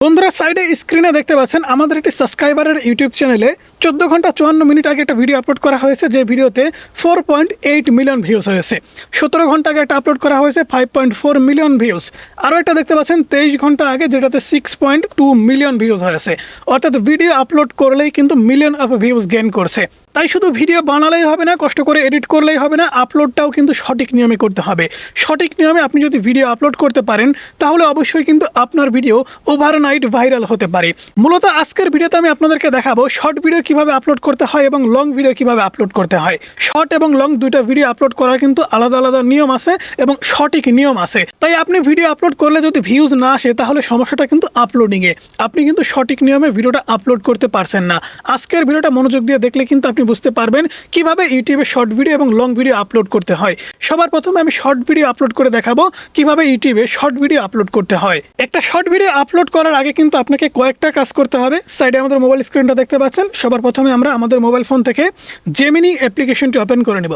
বন্ধুরা সাইডে স্ক্রিনে দেখতে পাচ্ছেন আমাদের একটি সাবস্ক্রাইবারের ইউটিউব চ্যানেলে 14 ঘন্টা 54 মিনিট আগে একটা ভিডিও আপলোড করা হয়েছে, যে ভিডিওতে 4.8 মিলিয়ন ভিউজ হয়েছে। 17 ঘন্টা আগে একটা আপলোড করা হয়েছে 5.4 মিলিয়ন ভিউজ। আরও একটা দেখতে পাচ্ছেন 23 ঘন্টা আগে, যেটাতে 6.2 মিলিয়ন ভিউজ হয়েছে। অর্থাৎ ভিডিও আপলোড করলেই কিন্তু মিলিয়ন অফ ভিউজ গেইন করছে। তাই শুধু ভিডিও বানালেই হবে না, কষ্ট করে এডিট করলেই হবে না, আপলোডটাও কিন্তু সঠিক নিয়মে করতে হবে। সঠিক নিয়মে আপনি যদি ভিডিও আপলোড করতে পারেন তাহলে অবশ্যই কিন্তু আপনার ভিডিও ওভারনাইট ভাইরাল হতে পারে। মূলত আজকের ভিডিওতে আমি আপনাদেরকে দেখাবো শর্ট ভিডিও কিভাবে আপলোড করতে হয় এবং লং ভিডিও কিভাবে আপলোড করতে হয়। শর্ট এবং লং দুইটা ভিডিও আপলোড করার কিন্তু আলাদা আলাদা নিয়ম আছে এবং সঠিক নিয়ম আছে। তাই আপনি ভিডিও আপলোড করলে যদি ভিউজ না আসে তাহলে সমস্যাটা কিন্তু আপলোডিংয়ে। আপনি কিন্তু সঠিক নিয়মে ভিডিওটা আপলোড করতে পারছেন না। আজকের ভিডিওটা মনোযোগ দিয়ে দেখলে কিন্তু আপনি বুঝতে পারবেন কিভাবে ইউটিউবে শর্ট ভিডিও এবং লং ভিডিও আপলোড করতে হয়। সবার প্রথমে আমি শর্ট ভিডিও আপলোড করে দেখাবো কিভাবে ইউটিউবে শর্ট ভিডিও আপলোড করতে হয়। একটা শর্ট ভিডিও আপলোড করার আগে কিন্তু আপনাকে কয়েকটা কাজ করতে হবে। সাইডে আমাদের মোবাইল স্ক্রিনটা দেখতে পাচ্ছেন। সবার প্রথমে আমরা আমাদের মোবাইল ফোন থেকে জেমিনি অ্যাপ্লিকেশনটি ওপেন করে নেব।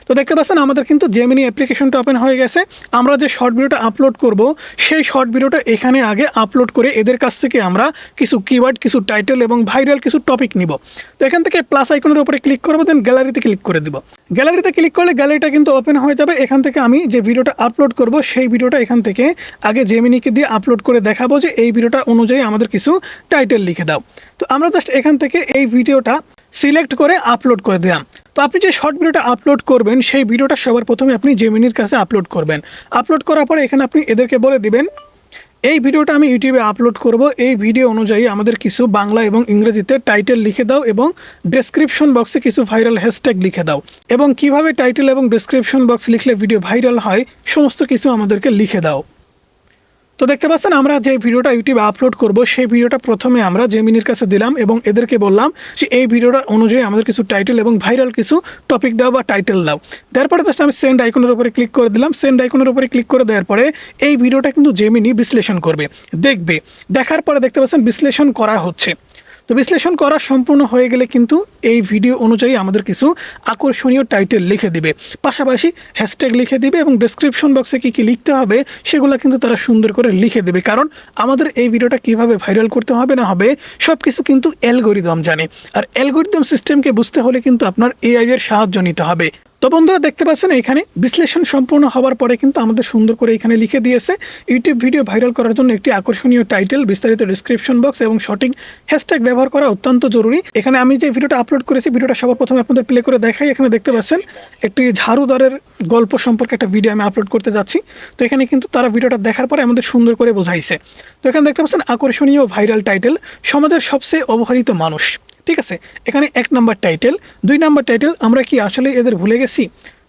তো দেখতে পাচ্ছেন আমাদের কিন্তু জেমিনি অ্যাপ্লিকেশনটা ওপেন হয়ে গেছে। আমরা যে শর্ট ভিডিওটা আপলোড করব সেই শর্ট ভিডিওটা এখানে আগে আপলোড করে এদের কাছ থেকে আমরা কিছু কিওয়ার্ড, কিছু টাইটেল এবং ভাইরাল কিছু টপিক নিব। তো এখান থেকে প্লাস আইকনের উপরে ক্লিক করবো, দেন গ্যালারিতে ক্লিক করে দিব। গ্যালারিতে ক্লিক করলে গ্যালারিটা কিন্তু ওপেন হয়ে যাবে। এখান থেকে আমি যে ভিডিওটা আপলোড করব সেই ভিডিওটা এখান থেকে আগে জেমিনিকে দিয়ে আপলোড করে দেখাবো যে এই ভিডিওটা অনুযায়ী আমাদের কিছু টাইটেল লিখে দাও। তো আমরা জাস্ট এখান থেকে এই ভিডিওটা সিলেক্ট করে আপলোড করে দিলাম। তো আপনি যে শর্ট ভিডিওটা আপলোড করবেন সেই ভিডিওটা সবার প্রথমে আপনি জেমিনির কাছে আপলোড করবেন। আপলোড করার পরে এখানে আপনি এদেরকে বলে দিবেন এই ভিডিওটা আমি ইউটিউবে আপলোড করব, এই ভিডিও অনুযায়ী আমাদের কিছু বাংলা এবং ইংরেজিতে টাইটেল লিখে দাও এবং ডেসক্রিপশন বক্সে কিছু ভাইরাল হ্যাশট্যাগ লিখে দাও, এবং কিভাবে টাইটেল এবং ডেসক্রিপশন বক্স লিখলে ভিডিও ভাইরাল হয় সমস্ত কিছু আমাদেরকে লিখে দাও। তো দেখতে পাচ্ছেন আমরা যে ভিডিওটা ইউটিউবে আপলোড করব সেই ভিডিওটা প্রথমে আমরা জেমিনির কাছে দিলাম এবং এদেরকে বললাম যে এই ভিডিওটা অনুযায়ী আমাদের কিছু টাইটেল এবং ভাইরাল কিছু টপিক দাও বা টাইটেল দাও। তারপরে জাস্ট আমি সেন্ড আইকনের উপরে ক্লিক করে দিলাম। সেন্ড আইকনের উপরে ক্লিক করে দেওয়ার পরে এই ভিডিওটা কিন্তু জেমিনি বিশ্লেষণ করবে, দেখবে। দেখার পরে দেখতে পাচ্ছেন বিশ্লেষণ করা হচ্ছে। তো বিশ্লেষণ করা সম্পূর্ণ হয়ে গেলে কিন্তু এই ভিডিও অনুযায়ী আমাদের কিছু আকর্ষণীয় টাইটেল লিখে দিবে, পাশাপাশি হ্যাশট্যাগ লিখে দিবে এবং ডেসক্রিপশন বক্সে কী কী লিখতে হবে সেগুলো কিন্তু তারা সুন্দর করে লিখে দেবে। কারণ আমাদের এই ভিডিওটা কিভাবে ভাইরাল করতে হবে না হবে সব কিছু কিন্তু অ্যালগরিদম জানে, আর অ্যালগরিদম সিস্টেমকে বুঝতে হলে কিন্তু আপনার এআই এর সাহায্য নিতে হবে। তো বন্ধুরা দেখতে পাচ্ছেন এখানে বিশ্লেষণ সম্পূর্ণ হওয়ার পরে কিন্তু আমাদের সুন্দর করে এখানে লিখে দিয়েছে ইউটিউব ভিডিও ভাইরাল করার জন্য একটি আকর্ষণীয় টাইটেল, বিস্তারিত ডেসক্রিপশন বক্স এবং সঠিক হ্যাশট্যাগ ব্যবহার করা অত্যন্ত জরুরি। এখানে আমি যে ভিডিওটা আপলোড করেছি ভিডিওটা সবার প্রথমে আপনাদের প্লে করে দেখাই। এখানে দেখতে পাচ্ছেন একটি ঝাড়ুদারের গল্প সম্পর্কে একটা ভিডিও আমি আপলোড করতে যাচ্ছি। তো এখানে কিন্তু তারা ভিডিওটা দেখার পরে আমাদের সুন্দর করে বোঝাইছে। তো এখানে দেখতে পাচ্ছেন আকর্ষণীয় ভাইরাল টাইটেল, সমাজের সবচেয়ে অবহেলিত মানুষ। ঠিক আছে, এখানে 1 নাম্বার টাইটেল। 2 নাম্বার টাইটেল আমরা কি আসলে এদের ভুলে গেছি।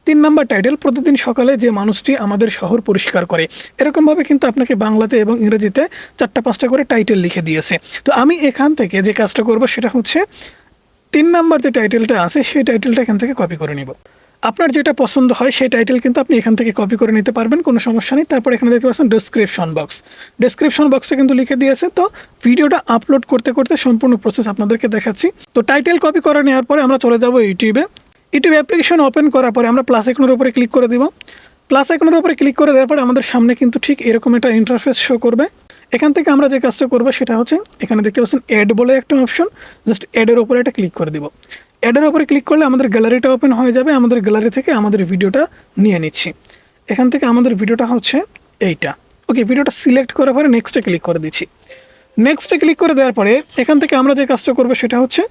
3 নাম্বার টাইটেল প্রতিদিন সকালে যে মানুষটি আমাদের শহর পরিষ্কার করে। এরকমভাবে কিন্তু আপনাকে বাংলাতে এবং ইংরেজিতে 4টা-5টা করে টাইটেল লিখে দিয়েছে। তো আমি এখান থেকে যে কাজটা করব সেটা হচ্ছে 3 নাম্বার যে টাইটেলটা আছে সেই টাইটেলটা এখান থেকে কপি করে নিব। আপনার যেটা পছন্দ হয় সেই টাইটেল কিন্তু আপনি এখান থেকে কপি করে নিতে পারবেন, কোনো সমস্যা নেই। তারপর এখানে দেখতে পাচ্ছেন ডেসক্রিপশন বক্স। ডেসক্রিপশন বক্সটা কিন্তু লিখে দিয়েছে। তো ভিডিওটা আপলোড করতে করতে সম্পূর্ণ প্রসেস আপনাদেরকে দেখাচ্ছি। তো টাইটেল কপি করে নেওয়ার পরে আমরা চলে যাব ইউটিউবে। ইউটিউব অ্যাপ্লিকেশন ওপেন করার পরে আমরা প্লাস আইকনের উপরে ক্লিক করে দিব। প্লাস আইকনের উপরে ক্লিক করে দেওয়ার পরে আমাদের সামনে কিন্তু ঠিক এরকম একটা ইন্টারফেস শো করবে। এখান থেকে আমরা যে কাজটা করবো সেটা হচ্ছে এখানে দেখতে পাচ্ছেন অ্যাড বলে একটা অপশন, জাস্ট অ্যাডের উপরে একটা ক্লিক করে দিব। অ্যাডের উপরে ক্লিক করলে আমাদের গ্যালারিটা ওপেন হয়ে যাবে। আমাদের গ্যালারি থেকে আমাদের ভিডিওটা নিয়ে নিচ্ছি। এখান থেকে আমাদের ভিডিওটা হচ্ছে এইটা। ওকে, ভিডিওটা সিলেক্ট করার পরে নেক্সটে ক্লিক করে দিচ্ছি। নেক্সটে ক্লিক করে দেওয়ার পরে এখান থেকে আমরা যে কাজটা করবো সেটা হচ্ছে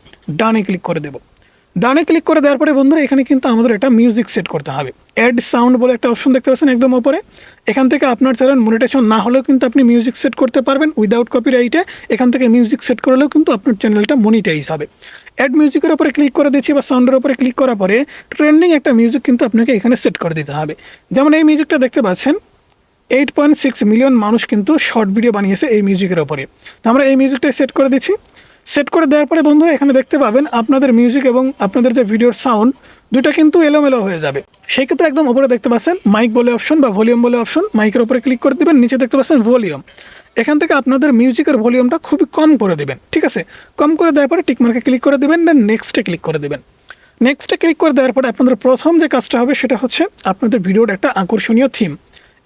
ডানে ক্লিক করে দেবো। ডানে ক্লিক করে দেওয়ার পরে বন্ধুরা এখানে কিন্তু আমাদের একটা মিউজিক সেট করতে হবে। অ্যাড সাউন্ড বলে একটা অপশন দেখতে পাচ্ছেন একদম উপরে। এখান থেকে আপনার চ্যানেল মনিটাইজেশন না হলেও কিন্তু আপনি মিউজিক সেট করতে পারবেন উইদাউট কপিরাইটে। এখান থেকে মিউজিক সেট করলেও কিন্তু আপনার চ্যানেলটা মনিটাইজ হবে। অ্যাড মিউজিকের উপরে ক্লিক করে দিচ্ছি বা সাউন্ডের উপরে ক্লিক করার পরে ট্রেন্ডিং একটা মিউজিক কিন্তু আপনাকে এখানে সেট করে দিতে হবে। যেমন এই মিউজিকটা দেখতে পাচ্ছেন 8.6 মিলিয়ন মানুষ কিন্তু শর্ট ভিডিও বানিয়েছে এই মিউজিকের উপরে। তো আমরা এই মিউজিকটাই সেট করে দিচ্ছি। সেট করে দেওয়ার পরে বন্ধুরা এখানে দেখতে পাবেন আপনাদের মিউজিক এবং আপনাদের যে ভিডিওর সাউন্ড দুটা কিন্তু এলোমেলো হয়ে যাবে। সেই ক্ষেত্রে একদম উপরে দেখতে পাচ্ছেন মাইক বলে অপশন বা ভলিউম বলে অপশন, মাইকের উপরে ক্লিক করে দেবেন। নিচে দেখতে পাচ্ছেন ভলিউম। এখান থেকে আপনাদের মিউজিকের ভলিউমটা খুবই কম করে দেবেন। ঠিক আছে, কম করে দেওয়ার পরে টিকমার্কে ক্লিক করে দেবেন, দেন নেক্সটে ক্লিক করে দেবেন। নেক্সটে ক্লিক করে দেওয়ার পরে আপনাদের প্রথম যে কাজটা হবে সেটা হচ্ছে আপনাদের ভিডিওর একটা আকর্ষণীয় থিম।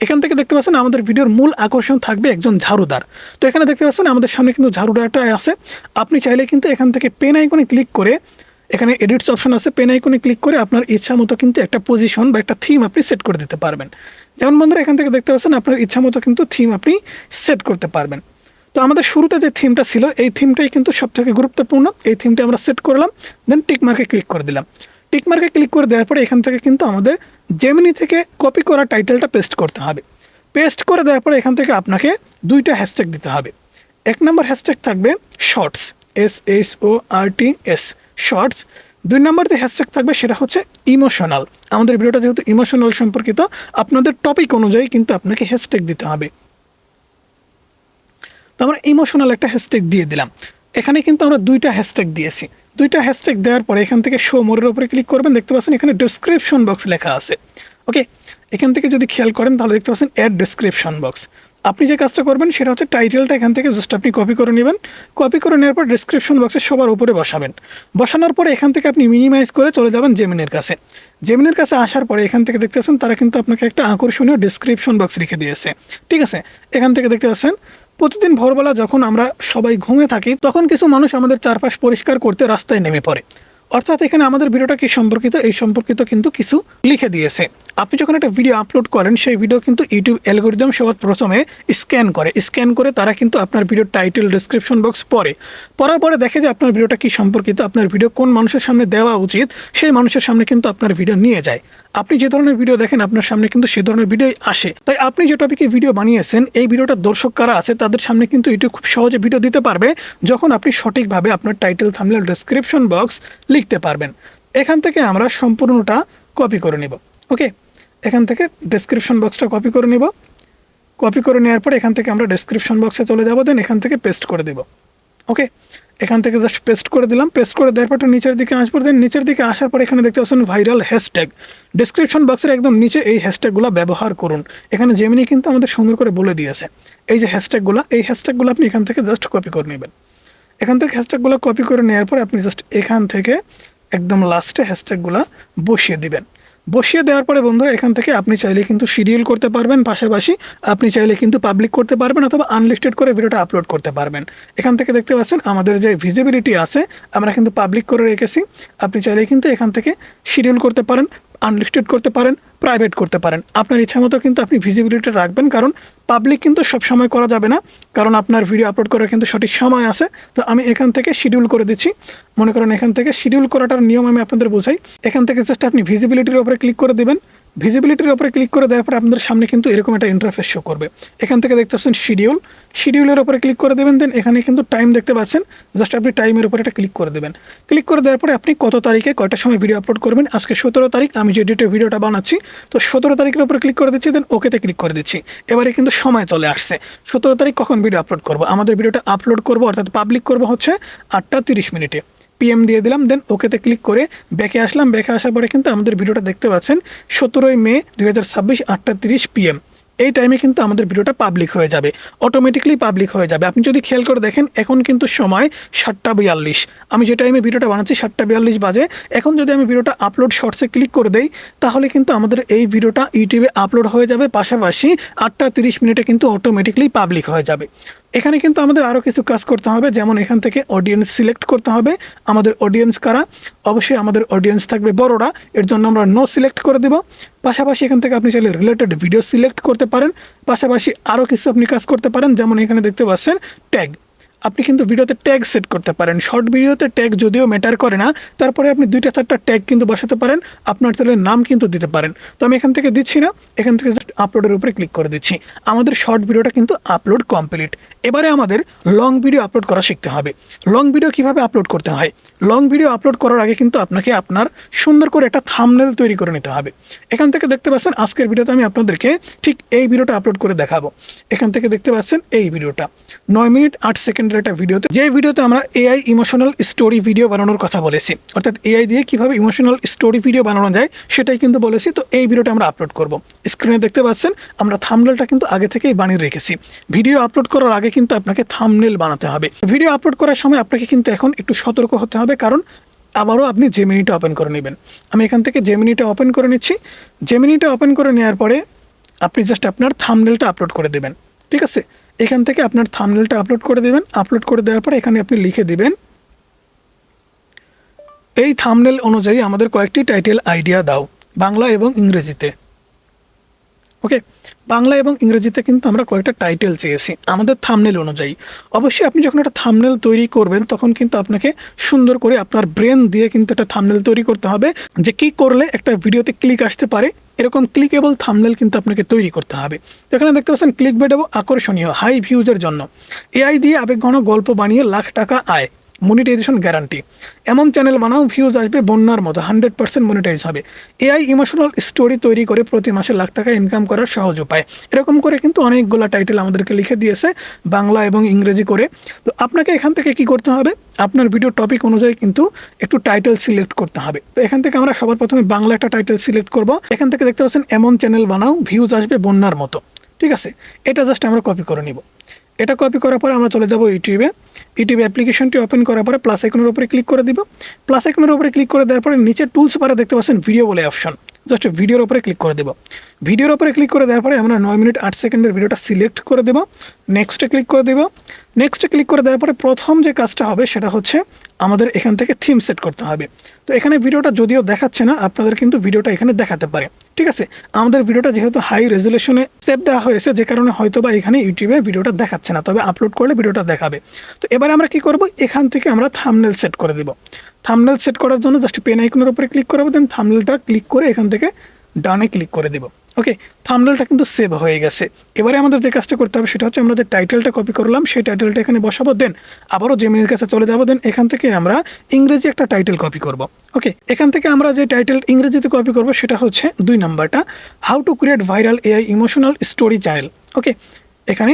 এখান থেকে দেখতে পাচ্ছেন আমাদের ভিডিওর মূল আকর্ষণ থাকবে একজন ঝাড়ুদার। তো এখানে দেখতে পাচ্ছেন আমাদের সামনে কিন্তু ঝাড়ুদারটা আছে। আপনি চাইলে কিন্তু এখান থেকে পেন আইকনে ক্লিক করে, এখানে এডিটস অপশন আছে, পেন আইকনে ক্লিক করে আপনার ইচ্ছা মতো কিন্তু একটা পজিশন বা একটা থিম আপনি সেট করে দিতে পারবেন। যেমন বন্ধুরা এখান থেকে দেখতে পাচ্ছেন আপনার ইচ্ছা মতো কিন্তু থিম আপনি সেট করতে পারবেন। তো আমাদের শুরুতে যে থিমটা ছিল এই থিমটাই কিন্তু সবথেকে গুরুত্বপূর্ণ। এই থিমটা আমরা সেট করলাম, দেন টিক মার্কে ক্লিক করে দিলাম। টিক মার্কে ক্লিক করে দেওয়ার পরে এখান থেকে কিন্তু আমাদের জেমিনি থেকে কপি করা টাইটেলটা পেস্ট করতে হবে। পেস্ট করে দেওয়ার পরে এখান থেকে আপনাকে দুইটা হ্যাশট্যাগ দিতে হবে। এক নম্বর হ্যাশট্যাগ থাকবে শর্টস, SHORTS শর্টস। দুই নম্বর যে হ্যাশট্যাগ থাকবে সেটা হচ্ছে ইমোশনাল। আমাদের ভিডিওটা যেহেতু ইমোশনাল সম্পর্কিত, আপনাদের টপিক অনুযায়ী কিন্তু আপনাকে হ্যাশট্যাগ দিতে হবে। তো আমরা ইমোশনাল একটা হ্যাশট্যাগ দিয়ে দিলাম। এখানে কিন্তু আমরা দুইটা হ্যাশট্যাগ দিয়েছি। দুইটা হ্যাশট্যাগ দেওয়ার পরে এখান থেকে শো মোরের উপরে ক্লিক করবেন, দেখতে পাচ্ছেন এখানে ডেসক্রিপশন বক্স লেখা আছে। ওকে, এখান থেকে যদি খেয়াল করেন তাহলে দেখতে পাচ্ছেন অ্যাড ডেসক্রিপশন বক্স। আপনি যে কাজটা করবেন সেটা হচ্ছে টাইটেলটা এখান থেকে জাস্ট আপনি কপি করে নেবেন। কপি করে নেওয়ার পর ডেসক্রিপশন বক্সে সবার উপরে বসাবেন। বসানোর পরে এখান থেকে আপনি মিনিমাইজ করে চলে যাবেন জেমিনির কাছে। জেমিনির কাছে আসার পরে এখান থেকে দেখতে পাচ্ছেন তারা কিন্তু আপনাকে একটা আকর্ষণীয় ডেসক্রিপশন বক্স রেখে দিয়েছে। ঠিক আছে, এখান থেকে দেখতে পাচ্ছেন প্রতিদিন ভোরবেলা যখন আমরা সবাই ঘুমে থাকি তখন কিছু মানুষ আমাদের চারপাশ পরিষ্কার করতে রাস্তায় নেমে পড়ে। অর্থাৎ এখানে আমাদের ভিডিওটা কি সম্পর্কিত, এই সম্পর্কিত কিন্তু কিছু লিখে দিয়েছে। আপনি যখন একটা ভিডিও আপলোড করেন সেই ভিডিও কিন্তু ইউটিউব অ্যালগরিদম সবার প্রথমে স্ক্যান করে তারা কিন্তু আপনার ভিডিওর টাইটেল ডেসক্রিপশন বক্স পড়ার পরে দেখে যে আপনার ভিডিওটা কি সম্পর্কিত, আপনার ভিডিও কোন মানুষের সামনে দেওয়া উচিত, সেই মানুষের সামনে কিন্তু আপনার ভিডিও নিয়ে যায়। আপনি যে ধরনের ভিডিও দেখেন আপনার সামনে কিন্তু সে ধরনের ভিডিও আসে। তাই আপনি যে টপিকে ভিডিও বানিয়েছেন এই ভিডিওটার দর্শক কারা আছে তাদের সামনে কিন্তু ইউটিউব খুব সহজে ভিডিও দিতে পারবে যখন আপনি সঠিকভাবে আপনার টাইটেল, থাম্বনেল, ডেসক্রিপশন বক্স লিখতে পারবেন। এখান থেকে আমরা সম্পূর্ণটা কপি করে নেব। ওকে, এখান থেকে ডেসক্রিপশন বক্সটা কপি করে নেব। কপি করে নেওয়ার পর এখান থেকে আমরা ডেসক্রিপশন বক্সে চলে যাব, দেন এখান থেকে পেস্ট করে দেব। ওকে, এখান থেকে জাস্ট পেস্ট করে দিলাম। পেস্ট করে দেওয়ার পর নিচের দিকে আসবো, দেন নিচের দিকে আসার পর এখানে দেখতে পাচ্ছেন ভাইরাল হ্যাশট্যাগ। ডেসক্রিপশন বক্সের একদম নিচে এই হ্যাশট্যাগুলো ব্যবহার করুন। এখানে জেমিনি কিন্তু আমাদের সুন্দর করে বলে দিয়েছে এই যে হ্যাশট্যাগুলো, এই হ্যাশট্যাগুলো আপনি এখান থেকে জাস্ট কপি করে নেবেন। এখান থেকে হ্যাশট্যাগুলো কপি করে নেওয়ার পর আপনি জাস্ট এখান থেকে একদম লাস্টে হ্যাশট্যাগুলো বসিয়ে দিবেন। বসিয়ে দেওয়ার পরে বন্ধুরা এখান থেকে আপনি চাইলে কিন্তু শিডিউল করতে পারবেন, পাশাপাশি আপনি চাইলে কিন্তু পাবলিক করতে পারবেন অথবা আনলিস্টেড করে ভিডিওটা আপলোড করতে পারবেন। এখান থেকে দেখতে পাচ্ছেন আমাদের যে ভিজিবিলিটি আছে আমরা কিন্তু পাবলিক করে রেখেছি। আপনি চাইলে কিন্তু এখান থেকে শিডিউল করতে পারেন, আনলিস্টেড করতে পারেন, প্রাইভেট করতে পারেন। আপনার ইচ্ছা মতো কিন্তু আপনি ভিজিবিলিটি রাখবেন, কারণ পাবলিক কিন্তু সব সময় করা যাবে না, কারণ আপনার ভিডিও আপলোড করার কিন্তু সঠিক সময় আছে। তো আমি এখান থেকে শিডিউল করে দিচ্ছি। মনে করেন এখান থেকে শিডিউল করাটার নিয়ম আমি আপনাদের বোঝাই। এখান থেকে জাস্ট আপনি ভিজিবিলিটির উপরে ক্লিক করে দেবেন। ভিজিবিলিটির উপরে ক্লিক করে দেওয়ার পর আপনাদের সামনে কিন্তু এরকম একটা ইন্টারফেস শো করবে। এখান থেকে দেখতে পাচ্ছেন শিডিউলের উপরে ক্লিক করে দেবেন, দেন এখানে কিন্তু টাইম দেখতে পাচ্ছেন, জাস্ট আপনি টাইমের উপরে একটা ক্লিক করে দেবেন। ক্লিক করে দেওয়ার পরে আপনি কত তারিখে কয়টার সময় ভিডিও আপলোড করবেন। আজকে 17 তারিখ, আমি যে ডেটে ভিডিওটা বানাচ্ছি, তো 17 তারিখের উপরে ক্লিক করে দিচ্ছি, দেন ওকেতে ক্লিক করে দিচ্ছি। এবারে কিন্তু সময় চলে আসছে 17 তারিখ কখন ভিডিও আপলোড করব। আমাদের ভিডিওটা আপলোড করব অর্থাৎ পাবলিক করব হচ্ছে 8টা 30 মিনিটে। PM দিয়ে দিলাম, দেন ওকেতে ক্লিক করে ব্যাকে আসলাম। ব্যাকে আসার পরে কিন্তু আমাদের ভিডিওটা দেখতে পাচ্ছেন 17 মে 2026 8টা 30 PM। এই টাইমে কিন্তু আমাদের ভিডিওটা পাবলিক হয়ে যাবে, অটোমেটিকলি পাবলিক হয়ে যাবে। আপনি যদি খেয়াল করে দেখেন এখন কিন্তু সময় 7টা 42। আমি যে টাইমে ভিডিওটা বানাচ্ছি 7টা 42 বাজে। এখন যদি আমি ভিডিওটা আপলোড শর্টসে ক্লিক করে দেই তাহলে কিন্তু আমাদের এই ভিডিওটা ইউটিউবে আপলোড হয়ে যাবে, পাশাপাশি 8টা 30 মিনিটে কিন্তু অটোমেটিকলি পাবলিক হয়ে যাবে। এখানে কিন্তু আমাদের আরও কিছু কাজ করতে হবে, যেমন এখান থেকে অডিয়েন্স সিলেক্ট করতে হবে। আমাদের অডিয়েন্স কারা, অবশ্যই আমাদের অডিয়েন্স থাকবে বড়রা, এর জন্য আমরা নো সিলেক্ট করে দেব। পাশাপাশি এখান থেকে আপনি চাইলে রিলেটেড ভিডিও সিলেক্ট করতে পারেন, পাশাপাশি আরও কিছু আপনি কাজ করতে পারেন, যেমন এখানে দেখতে পাচ্ছেন ট্যাগ। আপনি কিন্তু ভিডিওতে ট্যাগ সেট করতে পারেন। শর্ট ভিডিওতে ট্যাগ যদিও ম্যাটার করে না, তারপরে আপনি 2টা 4টা ট্যাগ কিন্তু বসাতে পারেন, আপনার চ্যানেলের নাম কিন্তু দিতে পারেন। তো আমি এখান থেকে দিচ্ছি না, এখান থেকে জাস্ট আপলোডের উপরে ক্লিক করে দিচ্ছি। আমাদের শর্ট ভিডিওটা কিন্তু আপলোড কমপ্লিট। এবারে আমাদের লং ভিডিও আপলোড করা শিখতে হবে। লং ভিডিও কিভাবে আপলোড করতে হয়, লং ভিডিও আপলোড করার আগে কিন্তু আপনাকে আপনার সুন্দর করে একটা থাম্বনেল তৈরি করে নিতে হবে। এখান থেকে দেখতে পাচ্ছেন আজকের ভিডিওতে আমি আপনাদেরকে ঠিক এই ভিডিওটা আপলোড করে দেখাবো। এখান থেকে দেখতে পাচ্ছেন এই ভিডিওটা 9 মিনিট 8 সেকেন্ডের একটা ভিডিওতে, যে ভিডিওতে আমরা AI ইমোশনাল স্টোরি ভিডিও বানানোর কথা বলেছি, অর্থাৎ AI দিয়ে কিভাবে ইমোশনাল স্টোরি ভিডিও বানানো যায় সেটাই কিন্তু বলেছি। তো এই ভিডিওটা আমরা আপলোড করব। স্ক্রিনে দেখতে পাচ্ছেন আমরা থাম্বনেলটা কিন্তু আগে থেকেই বানিয়ে রেখেছি। ভিডিও আপলোড করার আগে কিন্তু আপনাকে থাম্বনেল বানাতে হবে। ভিডিও আপলোড করার সময় আপনাকে কিন্তু এখন একটু সতর্ক হতে হবে, কারণ আবারও আপনি জেমিনিটা ওপেন করে নেবেন। আমি এখান থেকে জেমিনিটা ওপেন করে নিচ্ছি। জেমিনিটা ওপেন করে নেওয়ার পরে আপনি জাস্ট আপনার থাম্বনেলটা আপলোড করে দেবেন। ঠিক আছে, এখান থেকে আপনার থাম্বনেলটা আপলোড করে দেবেন। আপলোড করে দেওয়ার পরে এখানে আপনি লিখে দিবেন এই থাম্বনেল অনুযায়ী আমাদের কয়েকটি টাইটেল আইডিয়া দাও, বাংলা এবং ইংরেজিতে। ওকে, বাংলা এবং ইংরেজিতে কিন্তু আমরা কয়েকটা টাইটেল চেয়েছি আমাদের থাম্বনেল অনুযায়ী। অবশ্যই আপনি যখন একটা থাম্বনেল তৈরি করবেন তখন কিন্তু আপনাকে সুন্দর করে আপনার ব্রেন দিয়ে কিন্তু একটা থাম্বনেল তৈরি করতে হবে, যে কি করলে একটা ভিডিওতে ক্লিক আসতে পারে, এরকম ক্লিকেবল থাম্বনেল কিন্তু আপনাকে তৈরি করতে হবে। তো এখানে দেখতে পাচ্ছেন ক্লিক বেট এবং আকর্ষণীয়, হাই ভিউজের জন্য, এআই দিয়ে আবেগঘন গল্প বানিয়ে লাখ টাকা আয়, মনিটাইজেশন গ্যারান্টি, এমন চ্যানেল বানাও ভিউজ আসবে বন্যার মতো, 100% মনিটাইজ হবে, এআই ইমোশনাল স্টোরি তৈরি করে প্রতি মাসে লাখ টাকা ইনকাম করার সহজ উপায়। এরকম করে কিন্তু অনেকগুলো টাইটেল আমাদেরকে লিখে দিয়েছে বাংলা এবং ইংরেজি করে। তো আপনাকে এখান থেকে কি করতে হবে, আপনার ভিডিও টপিক অনুযায়ী কিন্তু একটু টাইটেল সিলেক্ট করতে হবে। তো এখান থেকে আমরা সবার প্রথমে বাংলা একটা টাইটেল সিলেক্ট করব। এখান থেকে দেখতে পাচ্ছেন এমন চ্যানেল বানাও ভিউজ আসবে বন্যার মতো। ঠিক আছে, এটা জাস্ট আমরা কপি করে নিব। এটা কপি করার পরে আমরা চলে যাব ইউটিউবে। ইউটিউব অ্যাপ্লিকেশনটি ওপেন করার পরে প্লাস আইকনের উপরে ক্লিক করে দিব। প্লাস আইকনের উপরে ক্লিক করে দেওয়ার পরে নিচে টুলস বারে দেখতে পাচ্ছেন ভিডিও বলে অপশন, জাস্ট ভিডিওর উপরে ক্লিক করে দেব। ভিডিওর উপরে ক্লিক করে দেওয়ার পরে আমরা 9 মিনিট 8 সেকেন্ডের ভিডিওটা সিলেক্ট করে দেব। নেক্সটে ক্লিক করে দেব। নেক্সটে ক্লিক করে দেওয়ার পরে প্রথম যে কাজটা হবে সেটা হচ্ছে আমাদের এখান থেকে থিম সেট করতে হবে। তো এখানে ভিডিওটা যদিও দেখাচ্ছে না, আপনাদের কিন্তু ভিডিওটা এখানে দেখাতে পারে। ঠিক আছে, আমাদের ভিডিওটা যেহেতু হাই রেজুলেশনে সেভ দেওয়া হয়েছে, যে কারণে হয়তো বা এখানে ইউটিউবে ভিডিওটা দেখাচ্ছে না, তবে আপলোড করলে ভিডিওটা দেখাবে। তো এবারে আমরা কি করব, এখান থেকে আমরা থাম্বনেল সেট করে দেব। থাম্বনেল সেট করার জন্য জাস্ট পেন আইকনের উপরে ক্লিক করব, দেন থাম্বনেলটা ক্লিক করে এখান থেকে ডানে ক্লিক করে দেব। ওকে, থাম্বনেলটা কিন্তু সেভ হয়ে গেছে। এবারে আমাদের যে কাজটা করতে হবে সেটা হচ্ছে আমরা যে টাইটেলটা কপি করলাম সেই টাইটেলটা এখানে বসাবো, দেন আবারও জেমিনির কাছে চলে যাবো, দেন এখান থেকে আমরা ইংরেজি একটা টাইটেল কপি করব। ওকে, এখান থেকে আমরা যে টাইটেল ইংরেজিতে কপি করব সেটা হচ্ছে 2 নাম্বারটা, how to create viral AI emotional story channel. Okay, এখানে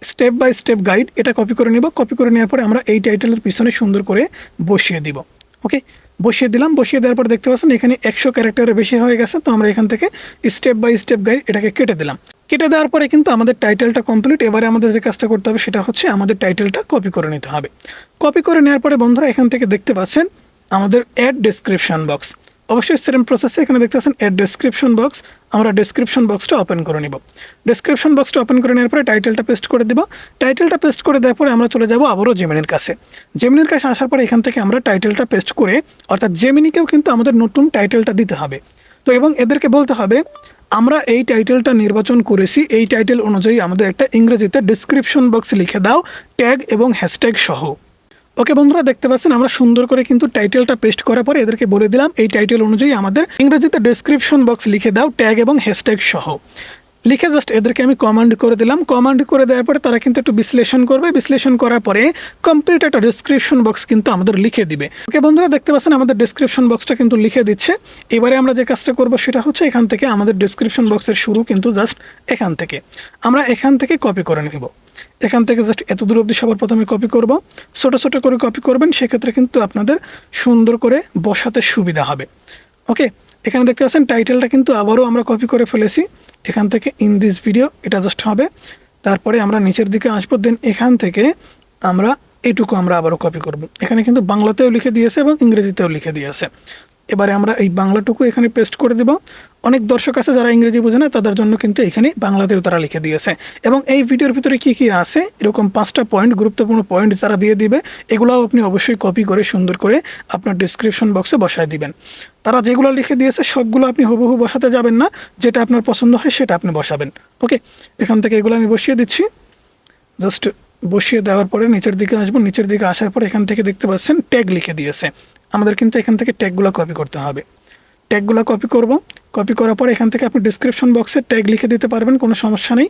স্টেপ বাই স্টেপ গাইড, এটা কপি করে নেব। কপি করে নেওয়ার পরে আমরা এই টাইটেলের পিছনে সুন্দর করে বসিয়ে দিব। ওকে, বসিয়ে দিলাম। বসিয়ে দেওয়ার পর দেখতে পাচ্ছেন এখানে 100 ক্যারেক্টারের বেশি হয়ে গেছে। তো আমরা এখান থেকে স্টেপ বাই স্টেপ গাইড এটাকে কেটে দিলাম। কেটে দেওয়ার পরে কিন্তু আমাদের টাইটেলটা কমপ্লিট। এবারে আমাদের যে কাজটা করতে হবে সেটা হচ্ছে আমাদের টাইটেলটা কপি করে নিতে হবে। কপি করে নেওয়ার পরে বন্ধুরা এখান থেকে দেখতে পাচ্ছেন আমাদের অ্যাড ডেসক্রিপশন বক্স, অবশ্যই সেম প্রসেসে এখানে দেখতে পাচ্ছেন অ্যাড ডেসক্রিপশন বক্স। আমরা ডেসক্রিপশন বক্সটা ওপেন করে নিব। ডেসক্রিপশন বক্সটা ওপেন করে নেওয়ার পরে টাইটেলটা পেস্ট করে দেব। টাইটেলটা পেস্ট করে দেওয়ার পরে আমরা চলে যাব আবারও জেমিনির কাছে। জেমিনির কাছে আসার পরে এখান থেকে আমরা টাইটেলটা পেস্ট করে, অর্থাৎ জেমিনিকেও কিন্তু আমাদের নতুন টাইটেলটা দিতে হবে। তো এবং এদেরকে বলতে হবে আমরা এই টাইটেলটা নির্বাচন করেছি, এই টাইটেল অনুযায়ী আমাদের একটা ইংরেজিতে ডেসক্রিপশন বক্স লিখে দাও, ট্যাগ এবং হ্যাশট্যাগ সহ। ওকে বন্ধুরা, দেখতে পাচ্ছেন আমরা সুন্দর করে কিন্তু টাইটেলটা পেস্ট করার পরে এদেরকে বলে দিলাম এই টাইটেল অনুযায়ী আমাদের ইংরেজিতে ডেসক্রিপশন বক্স লিখে দাও, ট্যাগ এবং হ্যাশট্যাগ সহ। লিখে জাস্ট এদেরকে আমি কমান্ড করে দিলাম। কমান্ড করে দেওয়ার পরে তারা কিন্তু একটু বিশ্লেষণ করবে। বিশ্লেষণ করার পরে কমপ্লিট একটা ডেসক্রিপশন বক্স কিন্তু আমাদের লিখে দিবে। ওকে বন্ধুরা, দেখতে পাচ্ছেন আমাদের ডেসক্রিপশন বক্সটা কিন্তু লিখে দিচ্ছে। এবারে আমরা যে কাজটা করব সেটা হচ্ছে এখান থেকে আমাদের ডেসক্রিপশন বক্সের শুরু কিন্তু জাস্ট এখান থেকে আমরা এখান থেকে কপি করে নেব। এখান থেকে জাস্ট এত দূর অবধি সবার প্রথমে কপি করব। ছোটো ছোটো করে কপি করবেন, সেক্ষেত্রে কিন্তু আপনাদের সুন্দর করে বসাতে সুবিধা হবে। ওকে, এখানে দেখতে পাচ্ছেন টাইটেলটা কিন্তু আবারও আমরা কপি করে ফেলেছি। এখান থেকে ইন দিস ভিডিও এটা জাস্ট হবে। তারপরে আমরা নিচের দিকে আসবো, দেন এখান থেকে আমরা এইটুকু আমরা আবারও কপি করব। এখানে কিন্তু বাংলাতেও লিখে দিয়েছে এবং ইংরেজিতেও লিখে দিয়েছে। এবারে আমরা এই বাংলাটুকু এখানে পেস্ট করে দেব। অনেক দর্শক আছে যারা ইংরেজি বোঝে না, তাদের জন্য কিন্তু এখানে বাংলাতেও তারা লিখে দিয়েছে। এবং এই ভিডিওর ভিতরে কি কি আছে এরকম 5টা পয়েন্ট, গুরুত্বপূর্ণ পয়েন্ট তারা দিয়ে দিবে। এগুলোও আপনি অবশ্যই কপি করে সুন্দর করে আপনার ডেসক্রিপশন বক্সে বসায় দিবেন। তারা যেগুলো লিখে দিয়েছে সবগুলো আপনি হুবহু বসাতে যাবেন না, যেটা আপনার পছন্দ হয় সেটা আপনি বসাবেন। ওকে, এখান থেকে এগুলো আমি বসিয়ে দিচ্ছি। জাস্ট বসিয়ে দেওয়ার পরে নিচের দিকে আসবো। নিচের দিকে আসার পর এখান থেকে দেখতে পাচ্ছেন ট্যাগ লিখে দিয়েছে। আমাদের কিন্তু এখান থেকে ট্যাগগুলো কপি করতে হবে। ট্যাগগুলো কপি করব। কপি করার পর এখান থেকে আপনি ডেসক্রিপশন বক্সে ট্যাগ লিখে দিতে পারবেন, কোনো সমস্যা নেই।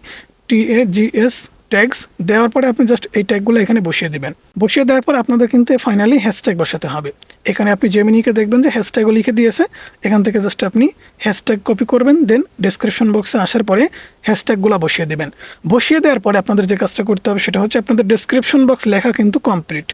TAGS ট্যাগস দেওয়ার পরে আপনি জাস্ট এই ট্যাগগুলো এখানে বসিয়ে দিবেন। বসিয়ে দেওয়ার পর আপনাদের কিন্তু ফাইনালি হ্যাশট্যাগ বসাতে হবে। এখানে আপনি জেমিনিকে দেখবেন যে হ্যাশট্যাগও লিখে দিয়েছে। এখান থেকে জাস্ট আপনি হ্যাশট্যাগ কপি করবেন, দেন ডেসক্রিপশন বক্সে আসার পরে হ্যাশট্যাগুলো বসিয়ে দেবেন। বসিয়ে দেওয়ার পরে আপনাদের যে কাজটা করতে হবে সেটা হচ্ছে আপনাদের ডেসক্রিপশন বক্স লেখা কিন্তু কমপ্লিট।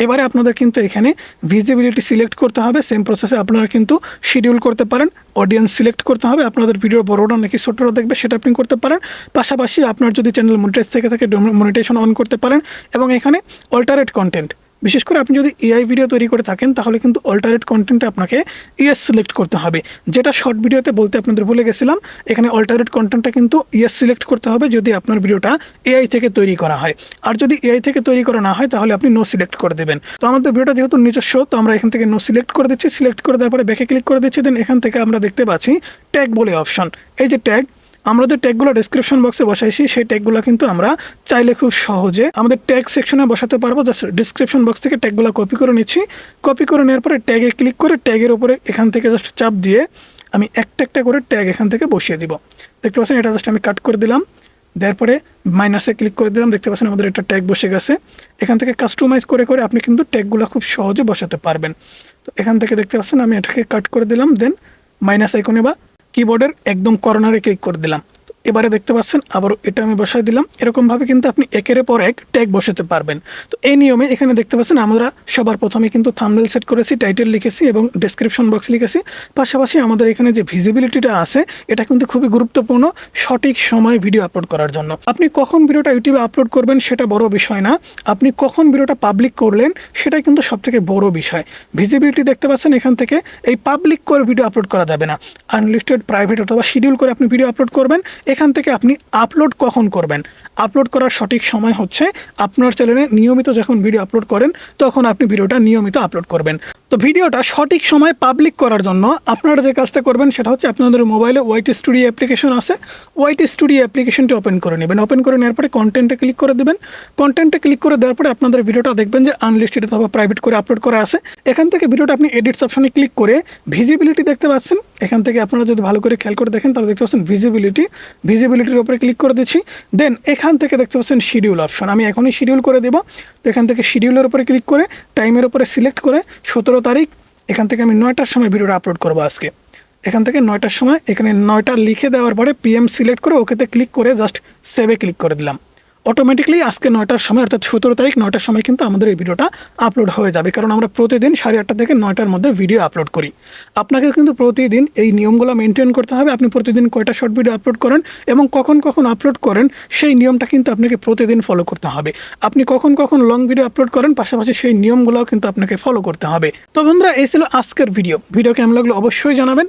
এবারে আপনাদের কিন্তু এখানে ভিজিবিলিটি সিলেক্ট করতে হবে। সেম প্রসেসে আপনারা কিন্তু শিডিউল করতে পারেন। অডিয়েন্স সিলেক্ট করতে হবে, আপনাদের ভিডিও বড়োটা নাকি ছোটরা দেখবে সেটা আপনি করতে পারেন। পাশাপাশি আপনার যদি চ্যানেল মনিটাইজ থেকে থাকে মনিটাইজেশন অন করতে পারেন। এবং এখানে অল্টারেট কন্টেন্ট, বিশেষ করে আপনি যদি এআই ভিডিও তৈরি করে থাকেন তাহলে কিন্তু অল্টারেট কন্টেন্টে আপনাকে ইয়েস সিলেক্ট করতে হবে, যেটা শর্ট ভিডিওতে বলতে আপনাদের ভুলে গেছিলাম। এখানে অল্টারেট কন্টেন্টটা কিন্তু ইয়েস সিলেক্ট করতে হবে যদি আপনার ভিডিওটা এআই থেকে তৈরি করা হয়, আর যদি এআই থেকে তৈরি করা না হয় তাহলে আপনি নো সিলেক্ট করে দেবেন। তো আমাদের ভিডিওটা যেহেতু নিজস্ব, তো আমরা এখান থেকে নো সিলেক্ট করে দিচ্ছি। সিলেক্ট করে দেওয়ার পরে ব্যাকে ক্লিক করে দিচ্ছি। দেন এখান থেকে আমরা দেখতে পাচ্ছি ট্যাগ বলে অপশন। এই যে ট্যাগ, আমরা যে ট্যাগগুলো ডেসক্রিপশন বক্সে বসাইছি সেই ট্যাগগুলো কিন্তু আমরা চাইলে খুব সহজে আমাদের ট্যাগ সেকশনে বসাতে পারবো। জাস্ট ডিসক্রিপশন বক্স থেকে ট্যাগগুলো কপি করে নিচ্ছি। কপি করে নেওয়ার পরে ট্যাগে ক্লিক করে ট্যাগের উপরে এখান থেকে জাস্ট চাপ দিয়ে আমি একটা একটা করে ট্যাগ এখান থেকে বসিয়ে দিব। দেখতে পাচ্ছেন এটা জাস্ট আমি কাট করে দিলাম। দেওয়ার পরে মাইনাসে ক্লিক করে দিলাম। দেখতে পাচ্ছেন আমাদের একটা ট্যাগ বসে গেছে। এখান থেকে কাস্টমাইজ করে করে আপনি কিন্তু ট্যাগগুলো খুব সহজে বসাতে পারবেন। তো এখান থেকে দেখতে পাচ্ছেন আমি এটাকে কাট করে দিলাম। দেন মাইনাস আইকনে বা কিবোর্ডের একদম কর্নারে ক্লিক করে দিলাম। এবারে দেখতে পাচ্ছেন আবারও এটা আমি বসাই দিলাম। এরকমভাবে কিন্তু আপনি একের পর এক ট্যাগ বসাতে পারবেন। তো এই নিয়মে এখানে দেখতে পাচ্ছেন আমরা সবার প্রথমে কিন্তু থাম্বনেল সেট করেছি, টাইটেল লিখেছি এবং ডেসক্রিপশন বক্স লিখেছি। পাশাপাশি আমাদের এখানে যে ভিজিবিলিটিটা আছে এটা কিন্তু খুবই গুরুত্বপূর্ণ সঠিক সময়ে ভিডিও আপলোড করার জন্য। আপনি কখন ভিডিওটা ইউটিউবে আপলোড করবেন সেটা বড় বিষয় না, আপনি কখন ভিডিওটা পাবলিক করলেন সেটাই কিন্তু সবথেকে বড় বিষয়। ভিজিবিলিটি দেখতে পাচ্ছেন এখান থেকে এই পাবলিক করে ভিডিও আপলোড করা যাবে না, আনলিস্টেড, প্রাইভেট অথবা শিডিউল করে আপনি ভিডিও আপলোড করবেন। এখান থেকে আপনি আপলোড কখন করবেন, আপলোড করার সঠিক সময় হচ্ছে আপনার চ্যানেলে নিয়মিত যখন ভিডিও আপলোড করেন তখন আপনি ভিডিওটা নিয়মিত আপলোড করবেন। তো ভিডিওটা সঠিক সময় পাবলিক করার জন্য আপনারা যে কাজটা করবেন সেটা হচ্ছে আপনাদের মোবাইলে ওয়াইটি স্টুডিও অ্যাপ্লিকেশন আছে, ওয়াইটি স্টুডিও অ্যাপ্লিকেশনটি ওপেন করে নেবেন। ওপেন করে নেওয়ার পরে কন্টেন্টে ক্লিক করে দেবেন। কন্টেন্টে ক্লিক করে দেওয়ার পরে আপনাদের ভিডিওটা দেখবেন যে আনলিস্টেড অথবা প্রাইভেট করে আপলোড করা আছে। এখান থেকে ভিডিওটা আপনি এডিটস অপশনে ক্লিক করে ভিজিবিলিটি দেখতে পাচ্ছেন। এখান থেকে আপনারা যদি ভালো করে খেয়াল করে দেখেন তাহলে দেখতে পাচ্ছেন ভিজিবিলিটির উপরে ক্লিক করে দিচ্ছি। দেন এখান থেকে দেখতে পাচ্ছেন শিডিউল অপশন, আমি এখনই শিডিউল করে দেবো। তো এখান থেকে শিডিউলের উপরে ক্লিক করে টাইমের উপরে সিলেক্ট করে 17 তারিখ, এখান থেকে আমি 9টার সময় ভিডিওটা আপলোড করবো আজকে। এখান থেকে 9টার সময় এখানে 9টা লিখে দেওয়ার পরে পিএম সিলেক্ট করে ওকেতে ক্লিক করে জাস্ট সেভে ক্লিক করে দিলাম। অটোমেটিকলি আজকে 9টার সময় অর্থাৎ 17 তারিখ 9টার সময় কিন্তু আমাদের এই ভিডিওটা আপলোড হয়ে যাবে, কারণ আমরা প্রতিদিন 8:30 থেকে 9টার মধ্যে ভিডিও আপলোড করি। আপনাকে কিন্তু প্রতিদিন এই নিয়মগুলো মেনটেন করতে হবে। আপনি প্রতিদিন কয়টা শর্ট ভিডিও আপলোড করেন এবং কখন কখন আপলোড করেন সেই নিয়মটা কিন্তু আপনাকে প্রতিদিন ফলো করতে হবে। আপনি কখন কখন লং ভিডিও আপলোড করেন পাশাপাশি সেই নিয়মগুলোও কিন্তু আপনাকে ফলো করতে হবে। তো বন্ধুরা এই ছিল আজকের ভিডিও কেমন লাগলো অবশ্যই জানাবেন।